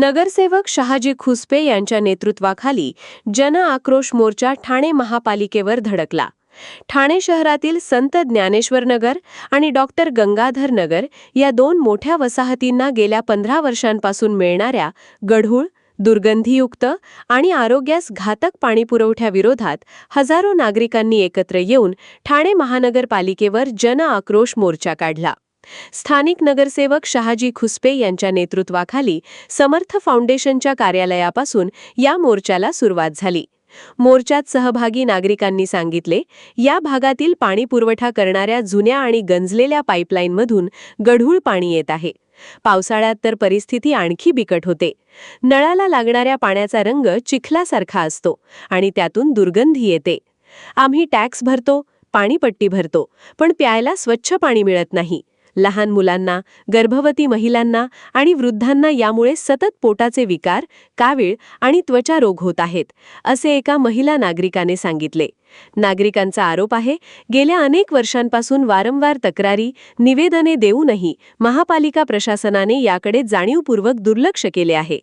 नगरसेवक शहाजी खुसपे यांच्या नेतृत्वाखाली जन आक्रोश मोर्चा ठाणे महापालिकेवर धडकला। ठाणे शहरातील संत ज्ञानेश्वर नगर आणि डॉक्टर गंगाधर नगर या दोन मोठ्या वसाहतींना गेल्या 15 वर्षांपासून मिळणाऱ्या गढूळ, दुर्गंधीयुक्त आणि आरोग्यास घातक पाणीपुरवठ्याविरोधात हजारो नागरिकांनी एकत्र येऊन ठाणे महानगरपालिकेवर जन आक्रोश मोर्चा काढला। स्थानिक नगरसेवक शहाजी खुसपे यांच्या नेतृत्वाखाली समर्थ फाउंडेशनच्या कार्यालयापासून या मोर्चाला सुरुवात झाली। मोर्चात सहभागी नागरिकांनी सांगितले, या भागातील पाणी पुरवठा करणाऱ्या जुन्या आणि गंजलेल्या पाईपलाईनमधून गढूळ पाणी येत आहे। पावसाळ्यात तर परिस्थिती आणखी बिकट होते। नळाला लागणाऱ्या पाण्याचा रंग चिखलासारखा असतो आणि त्यातून दुर्गंधी येते। आम्ही टॅक्स भरतो, पाणीपट्टी भरतो, पण प्यायला स्वच्छ पाणी मिळत नाही। लहान मुलांना, गर्भवती महिलांना आणि वृद्धांना यामुळे सतत पोटाचे विकार, कावीळ आणि त्वचा रोग होत आहेत, असे एका महिला नागरिकाने सांगितले। नागरिकांचा आरोप आहे, गेल्या अनेक वर्षांपासून वारंवार तक्रारी, निवेदने देऊनही महापालिका प्रशासनाने याकडे जाणीवपूर्वक दुर्लक्ष केले आहे।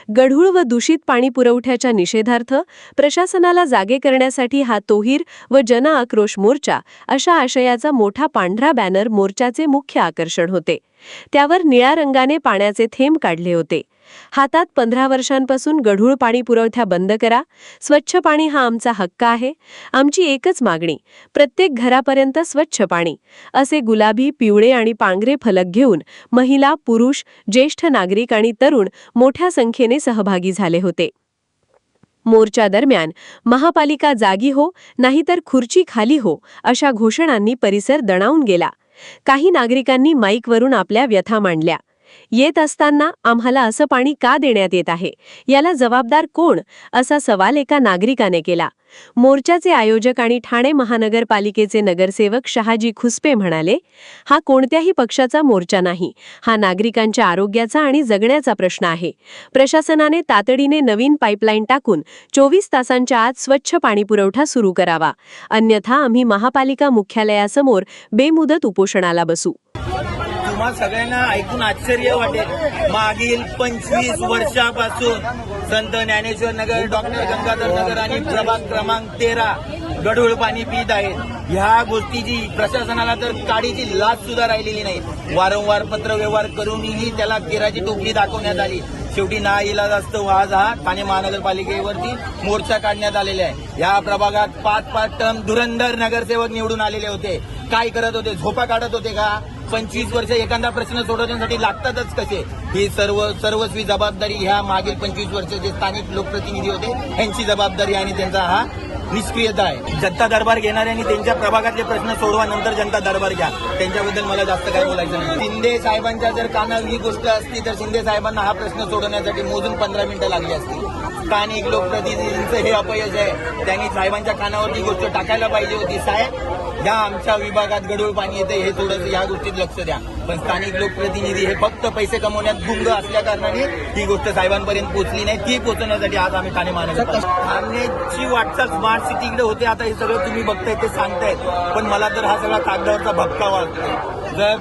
गढूळ व दूषित पाणी पुरवठ्याच्या निषेधार्थ प्रशासनाला जागे करण्यासाठी हा तोहीर व जन आक्रोश मोर्चा अशा आशयाचा मोठा पांढरा बॅनर मोर्चाचे मुख्य आकर्षण होते। त्यावर निळ्या रंगाने पाण्याचे थेंब काढले होते। हातात 15 वर्षांपासून गढूळ पाणी पुरवठा बंद करा, स्वच्छ पाणी हा आमचा हक्क आहे, आमची एकच मागणी, प्रत्येक घरापर्यंत स्वच्छ पाणी, असे गुलाबी, पिवळे आणि पांढरे फलक घेऊन महिला, पुरुष, ज्येष्ठ नागरिक आणि तरुण मोठ्या संख्येने सहभागी झाले होते। मोर्चा दरम्यान महापालिका जागी हो, नाहीतर खुर्ची खाली हो, अशा घोषणांनी परिसर दणावून गेला। काही नागरिकांनी माईकवरून आपल्या व्यथा मांडल्या। येत असताना आम्हाला असं पाणी का देण्यात येत आहे, याला जबाबदार कोण, असा सवाल एका नागरिकाने केला। मोर्चाचे आयोजक आणि ठाणे महानगरपालिकेचे नगरसेवक शहाजी खुसपे म्हणाले, हा कोणत्याही पक्षाचा मोर्चा नाही, हा नागरिकांच्या आरोग्याचा आणि जगण्याचा प्रश्न आहे। प्रशासनाने तातडीने नवीन पाईपलाईन टाकून 24 तासांच्या आत स्वच्छ पाणीपुरवठा सुरू करावा, अन्यथा आम्ही महापालिका मुख्यालयासमोर बेमुदत उपोषणाला बसू। तुम्हा सगळ्यांना ऐकून आश्चर्य वाटेल, मागील 25 वर्षापासून संत ज्ञानेश्वर नगर, डॉक्टर गंगाधर नगर आणि प्रभाग क्रमांक 13 गढूळ पाणी पित आहेत। ह्या गोष्टीची प्रशासनाला तर काडीची लाच सुद्धा राहिलेली नाही। वारंवार पत्र व्यवहार करूनही त्याला केराची टोपली दाखवण्यात आली। शेवटी नाईलाज असतो आज हा ठाणे महानगरपालिकेवरती मोर्चा काढण्यात आलेला आहे। या प्रभागात 5-5 टर्म धुरंधर नगरसेवक निवडून आलेले होते। काय करत होते? झोपा काढत होते का? 25 वर्ष एखादा प्रश्न सोडवण्यासाठी लागतातच कसे? ही सर्वस्वी जबाबदारी ह्या मागील 25 वर्ष जे स्थानिक लोकप्रतिनिधी होते यांची जबाबदारी आणि त्यांचा हा निष्क्रियता आहे। जनता दरबार घेणाऱ्यांनी त्यांच्या प्रभागातले प्रश्न सोडवा, नंतर जनता दरबार घ्या। त्यांच्याबद्दल मला जास्त काय बोलायचं नाही। शिंदे साहेबांच्या जर कानावर ही गोष्ट असती तर शिंदे साहेबांना हा प्रश्न सोडवण्यासाठी मोजून 15 मिनिटं लागली असती। स्थानिक लोकप्रतिनिधींचं हे अपयश आहे। त्यांनी साहेबांच्या कानावर ही गोष्ट टाकायला पाहिजे होती, साहेब या आमच्या विभागात गढूळ पाणी येते, हे थोडंसं या गोष्टीत लक्ष द्या। पण स्थानिक लोकप्रतिनिधी हे फक्त पैसे कमवण्यात गुंग असल्या कारणाने ही गोष्ट साहेबांपर्यंत पोहोचली नाही। ती पोहोचवण्यासाठी आज आम्ही ठाणे ठाण्याची वाटचाल स्मार्ट सिटीकडे होते। आता हे सगळं तुम्ही बघताय, ते सांगतायत, पण मला तर हा सगळा कागदावरचा भपका वाटतो। जर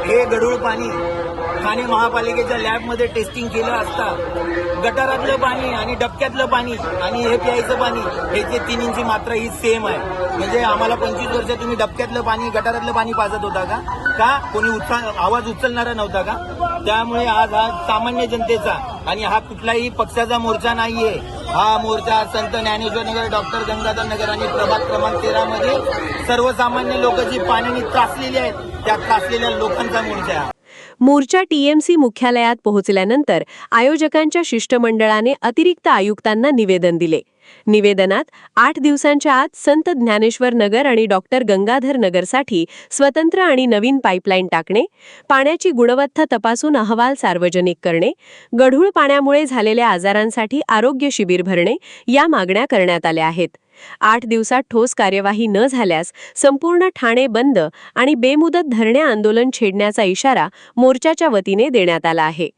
हे गढूळ पाणी ठाणे महापालिकेच्या लॅबमध्ये टेस्टिंग केलं असता, गटारातलं पाणी आणि डबक्यातलं पाणी आणि हे प्यायचं पाणी ह्याची 3 इंची मात्रा ही सेम आहे। म्हणजे आम्हाला 25 वर्ष तुम्ही डबक्यातलं पाणी, गटारातलं पाणी पाजत होता का? कोणी आवाज उचलणारा नव्हता का? त्यामुळे आज हा सामान्य जनतेचा आणि हा कुठलाही पक्षाचा मोर्चा नाहीये। हा मोर्चा संत ज्ञानेश्वर नगर, डॉक्टर गंगाधर नगर आणि प्रभाग क्रमांक 13 मध्ये सर्वसामान्य लोक जी पाण्याने त्रासलेली आहेत, त्या त्रासलेल्या लोकांचा मोर्चा आहे। मोर्चा टीएमसी मुख्यालयात पोहोचल्यानंतर आयोजकांच्या शिष्टमंडळाने अतिरिक्त आयुक्तांना निवेदन दिले। निवेदनात 8 दिवसांच्या आत संत ज्ञानेश्वर नगर आणि डॉक्टर गंगाधर नगरसाठी स्वतंत्र आणि नवीन पाईपलाईन टाकणे, पाण्याची गुणवत्ता तपासून अहवाल सार्वजनिक करणे, गढूळ पाण्यामुळे झालेल्या आजारांसाठी आरोग्य शिबिर भरणे या मागण्या करण्यात आल्या आहेत। 8 दिवसात ठोस कार्यवाही न झाल्यास संपूर्ण ठाणे बंद आणि बेमुदत धरणे आंदोलन छेडण्याचा इशारा मोर्चाच्या वतीने देण्यात आला आहे।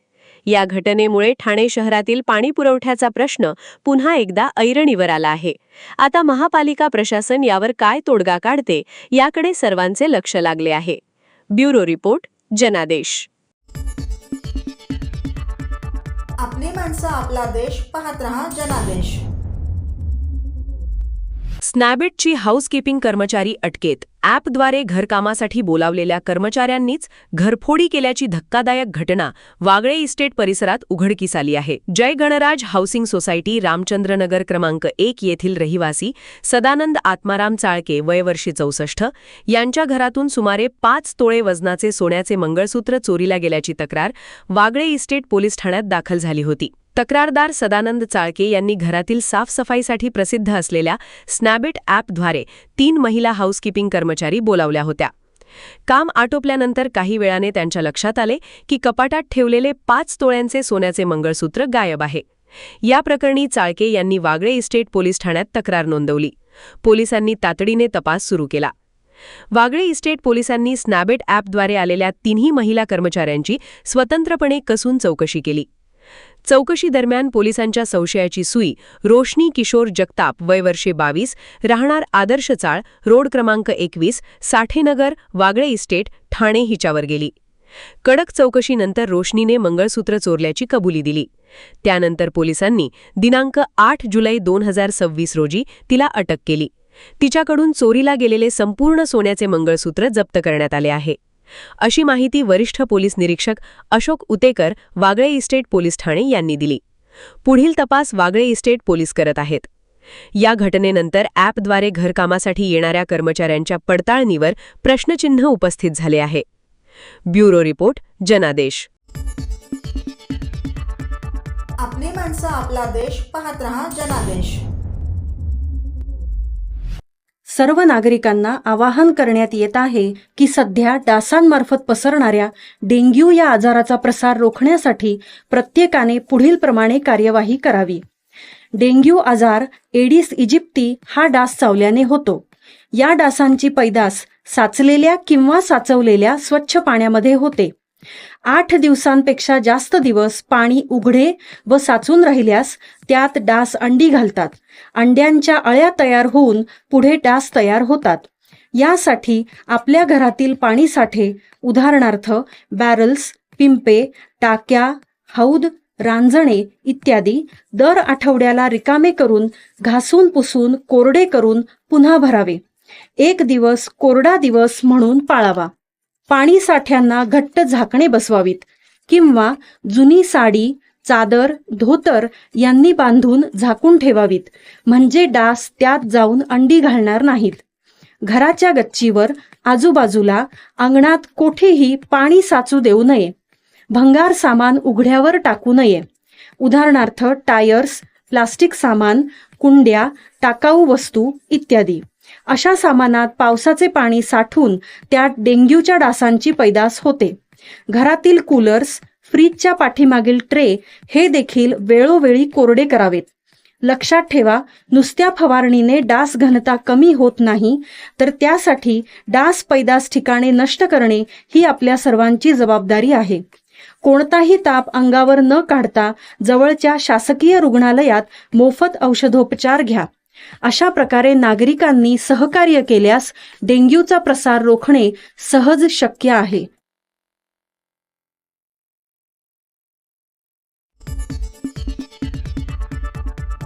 या घटनेमुळे ठाणे शहरातील पाणी पुरवठ्याचा प्रश्न पुन्हा एकदा ऐरणीवर आला आहे। आता महापालिका प्रशासन यावर काय तोडगा काढते याकडे सर्वांचे लक्ष लागले आहे। ब्युरो रिपोर्ट, जनादेश। आपली माणसं आपला देश पाहत रहा जनादेश. स्नॅबिटची हाऊसकीपिंग कर्मचारी अटकेत. ॲपद्वारे घरकामासाठी बोलावलेल्या कर्मचाऱ्यांनीच घरफोडी केल्याची धक्कादायक घटना वागळे इस्टेट परिसरात उघडकीस आली आहे. जय गणराज हाऊसिंग सोसायटी रामचंद्रनगर क्रमांक 1 येथील रहिवासी सदानंद आत्माराम चाळके वयवर्षी 64 यांच्या घरातून सुमारे 5 तोळे वजनाचे सोन्याचे मंगळसूत्र चोरीला गेल्याची तक्रार वागळे इस्टेट पोलीस ठाण्यात दाखल झाली होती. तक्रारदार सदानंद चाळके यांनी घरातील साफसफाईसाठी प्रसिद्ध असलेल्या स्नॅबिट ॲपद्वारे 3 महिला हाऊसकीपिंग कर्मचारी बोलावल्या होत्या. काम आटोपल्यानंतर काही वेळाने त्यांच्या लक्षात आले की कपाटात ठेवलेले 5 तोळ्यांचे सोन्याचे मंगळसूत्र गायब आहे. या प्रकरणी चाळके यांनी वागळे इस्टेट पोलीस ठाण्यात तक्रार नोंदवली. पोलिसांनी तातडीने तपास सुरू केला. वागळे इस्टेट पोलिसांनी स्नॅबिट ॲपद्वारे आलेल्या 3ही महिला कर्मचाऱ्यांची स्वतंत्रपणे कसून चौकशी केली. चौकशी दरम्यान पोलिसांच्या संशयाची सुई रोशनी किशोर जगताप वयवर्षे 22 राहणार आदर्श चाळ रोड क्रमांक 21 साठेनगर वागळे इस्टेट ठाणे हिच्यावर गेली. कडक चौकशीनंतर रोशनीने मंगळसूत्र चोरल्याची कबुली दिली. त्यानंतर पोलिसांनी दिनांक 8 जुलै 2026 रोजी तिला अटक केली. तिच्याकडून चोरीला गेलेले संपूर्ण सोन्याचे मंगळसूत्र जप्त करण्यात आले आहे, अशी माहिती वरिष्ठ पोलीस निरीक्षक अशोक उतेकर वागळे इस्टेट पोलीस ठाणे यांनी दिली. पुढील तपास वागळे इस्टेट पोलीस करत आहेत. या घटनेनंतर ॲपद्वारे घरकामासाठी येणाऱ्या कर्मचाऱ्यांच्या पडताळणीवर प्रश्नचिन्ह उपस्थित झाले आहे. ब्युरो रिपोर्ट जनादेश. आपली माणसं आपला देश पाहत रहा जनादेश. सर्व नागरिकांना आवाहन करण्यात येत आहे की सध्या डासांमार्फत पसरणाऱ्या डेंग्यू या आजाराचा प्रसार रोखण्यासाठी प्रत्येकाने पुढीलप्रमाणे कार्यवाही करावी. डेंग्यू आजार एडिस इजिप्ती हा डास चावल्याने होतो. या डासांची पैदास साचलेल्या किंवा साचवलेल्या स्वच्छ पाण्यामध्ये होते. 8 दिवसांपेक्षा जास्त दिवस पाणी उघडे व साचून राहिल्यास त्यात डास अंडी घालतात. अंड्यांच्या अळ्या तयार होऊन पुढे डास तयार होतात. यासाठी आपल्या घरातील पाणीसाठे उदाहरणार्थ बॅरल्स, पिंपे, टाक्या, हौद, रांजणे इत्यादी दर आठवड्याला रिकामे करून घासून पुसून कोरडे करून पुन्हा भरावे. 1 दिवस कोरडा दिवस म्हणून पाळावा. पाणी साठ्यांना घट्ट झाकणे बसवावीत किंवा जुनी साडी, चादर, धोतर यांनी बांधून झाकून ठेवावीत, म्हणजे डास त्यात जाऊन अंडी घालणार नाहीत. घराच्या गच्चीवर, आजूबाजूला, अंगणात कोठेही पाणी साचू देऊ नये. भंगार सामान उघड्यावर टाकू नये. उदाहरणार्थ टायर्स, प्लास्टिक सामान, कुंड्या, टाकाऊ वस्तू इत्यादी. अशा सामानात पावसाचे पाणी साठून त्यात डेंग्यूच्या डासांची पैदास होते. घरातील कूलर्स, फ्रीजच्या पाठीमागील ट्रे हे देखील वेळोवेळी कोरडे करावेत. लक्षात ठेवा, नुसत्या फवारणीने डास घनता कमी होत नाही, तर त्यासाठी डास पैदास ठिकाणे नष्ट करणे ही आपल्या सर्वांची जबाबदारी आहे. कोणताही ताप अंगावर न काढता जवळच्या शासकीय रुग्णालयात मोफत औषधोपचार घ्या. अशा प्रकारे नागरिकांनी सहकार्य केल्यास डेंग्यूचा प्रसार रोखणे सहज शक्य आहे.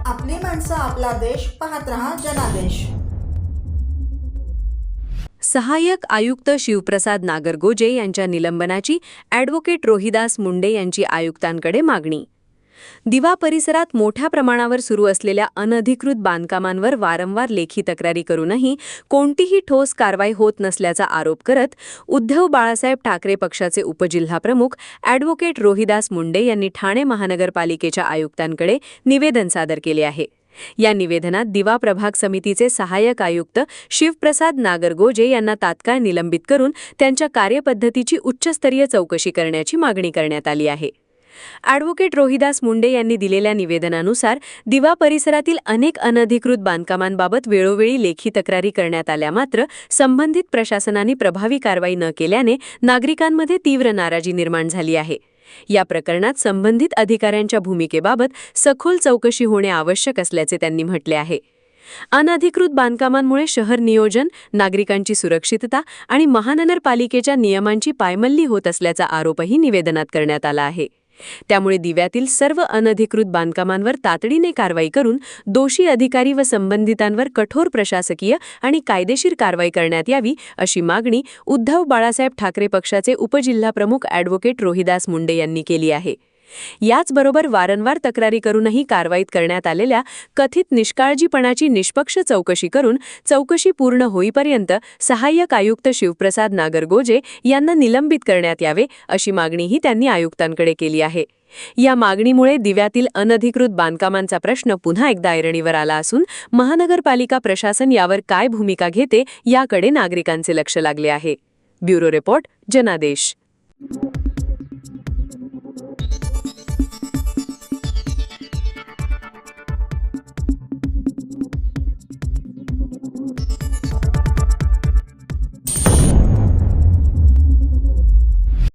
आपली माणसं आपला देश पाहत रहा जनादेश. सहाय्यक आयुक्त शिवप्रसाद नागरगोजे यांच्या निलंबनाची ॲडव्होकेट रोहिदास मुंडे यांची आयुक्तांकडे मागणी. दिवा परिसरात मोठ्या प्रमाणावर सुरू असलेल्या अनधिकृत बांधकामांवर वारंवार लेखी तक्रारी करूनही कोणतीही ठोस कारवाई होत नसल्याचा आरोप करत उद्धव बाळासाहेब ठाकरे पक्षाचे उपजिल्हाप्रमुख ॲडव्होकेट रोहिदास मुंडे यांनी ठाणे महानगरपालिकेच्या आयुक्तांकडे निवेदन सादर केले आहे. या निवेदनात दिवा प्रभाग समितीचे सहाय्यक आयुक्त शिवप्रसाद नागरगोजे यांना तात्काळ निलंबित करून त्यांच्या कार्यपद्धतीची उच्चस्तरीय चौकशी करण्याची मागणी करण्यात आली आहे. ॲडव्होकेट रोहिदास मुंडे यांनी दिलेल्या निवेदनानुसार दिवा परिसरातील अनेक अनधिकृत बांधकामांबाबत वेळोवेळी लेखी तक्रारी करण्यात आल्या, मात्र संबंधित प्रशासनाने प्रभावी कारवाई न केल्याने नागरिकांमध्ये तीव्र नाराजी निर्माण झाली आहे. या प्रकरणात संबंधित अधिकाऱ्यांच्या भूमिकेबाबत सखोल चौकशी होणे आवश्यक असल्याचे त्यांनी म्हटले आहे. अनधिकृत बांधकामांमुळे शहर नियोजन, नागरिकांची सुरक्षितता आणि महानगरपालिकेच्या नियमांची पायमल्ली होत असल्याचा आरोपही निवेदनात करण्यात आला आहे. त्यामुळे दिव्यातील सर्व अनधिकृत बांधकामांवर तातडीने कारवाई करून दोषी अधिकारी व संबंधितांवर कठोर प्रशासकीय आणि कायदेशीर कारवाई करण्यात यावी अशी मागणी उद्धव बाळासाहेब ठाकरे पक्षाचे उपजिल्हाप्रमुख ॲडव्होकेट रोहिदास मुंडे यांनी केली आहे. याचबरोबर वारंवार तक्रारी करूनही कारवाईत करण्यात आलेल्या कथित निष्काळजीपणाची निष्पक्ष चौकशी करून चौकशी पूर्ण होईपर्यंत सहाय्यक आयुक्त शिवप्रसाद नागरगोजे यांना निलंबित करण्यात यावे अशी मागणीही त्यांनी आयुक्तांकडे केली आहे. या मागणीमुळे दिव्यातील अनधिकृत बांधकामांचा प्रश्न पुन्हा एकदा ऐरणीवर आला असून महानगरपालिका प्रशासन यावर काय भूमिका घेते याकडे नागरिकांचे लक्ष लागले आहे. ब्युरो रिपोर्ट, जनादेश.